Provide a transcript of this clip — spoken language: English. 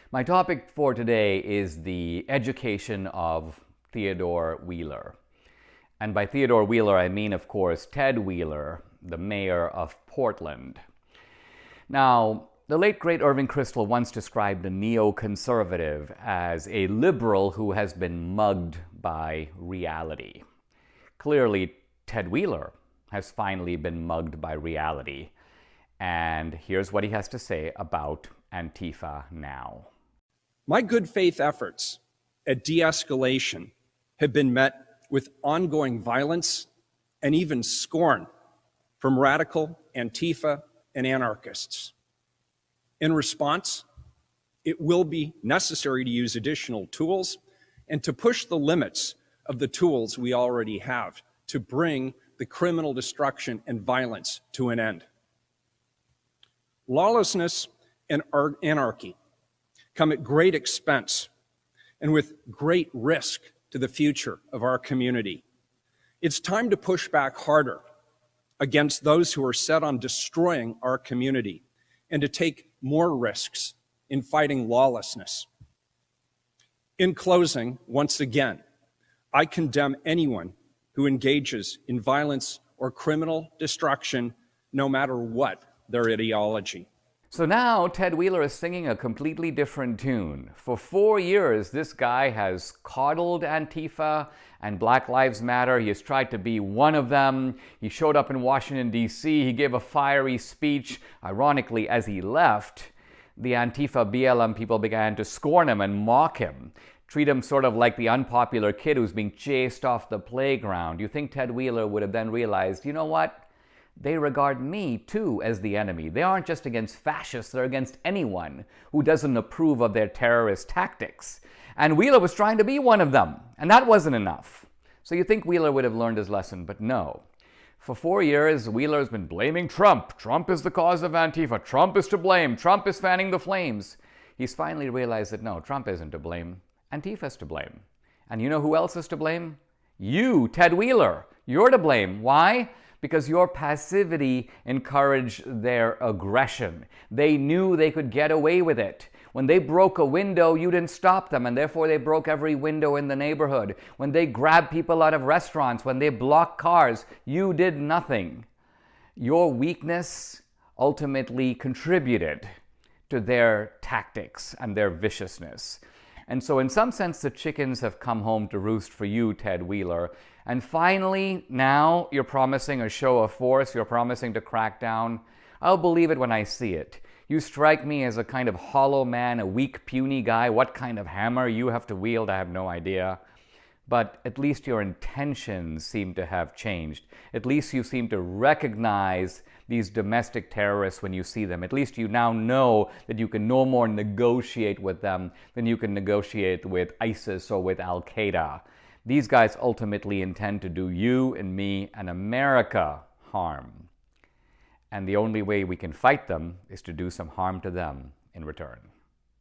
My topic for today is the education of Theodore Wheeler. And by Theodore Wheeler, I mean, of course, Ted Wheeler, the mayor of Portland. Now, the late great Irving Kristol once described a neoconservative as a liberal who has been mugged by reality. Clearly, Ted Wheeler has finally been mugged by reality. And here's what he has to say about Antifa now. My good faith efforts at de-escalation have been met with ongoing violence and even scorn from radical Antifa and anarchists. In response, it will be necessary to use additional tools and to push the limits of the tools we already have to bring the criminal destruction and violence to an end. Lawlessness and anarchy come at great expense and with great risk to the future of our community. It's time to push back harder against those who are set on destroying our community and to take more risks in fighting lawlessness. In closing, once again, I condemn anyone who engages in violence or criminal destruction, no matter what their ideology. So now Ted Wheeler is singing a completely different tune. For 4 years, this guy has coddled Antifa and Black Lives Matter. He has tried to be one of them. He showed up in Washington, D.C. He gave a fiery speech. Ironically, as he left, the Antifa BLM people began to scorn him and mock him, treat him sort of like the unpopular kid who's being chased off the playground. You think Ted Wheeler would have then realized, you know what? They regard me, too, as the enemy. They aren't just against fascists, they're against anyone who doesn't approve of their terrorist tactics. And Wheeler was trying to be one of them, and that wasn't enough. So you think Wheeler would have learned his lesson, but no. For 4 years, Wheeler has been blaming Trump. Trump is the cause of Antifa. Trump is to blame. Trump is fanning the flames. He's finally realized that no, Trump isn't to blame. Antifa's to blame. And you know who else is to blame? You, Ted Wheeler. You're to blame. Why? Because your passivity encouraged their aggression. They knew they could get away with it. When they broke a window, you didn't stop them, and therefore they broke every window in the neighborhood. When they grabbed people out of restaurants, when they blocked cars, you did nothing. Your weakness ultimately contributed to their tactics and their viciousness. And so in some sense, the chickens have come home to roost for you, Ted Wheeler. And finally, now you're promising a show of force, you're promising to crack down. I'll believe it when I see it. You strike me as a kind of hollow man, a weak, puny guy. What kind of hammer you have to wield, I have no idea. But at least your intentions seem to have changed. At least you seem to recognize these domestic terrorists when you see them. At least you now know that you can no more negotiate with them than you can negotiate with ISIS or with Al-Qaeda. These guys ultimately intend to do you and me and America harm. And the only way we can fight them is to do some harm to them in return.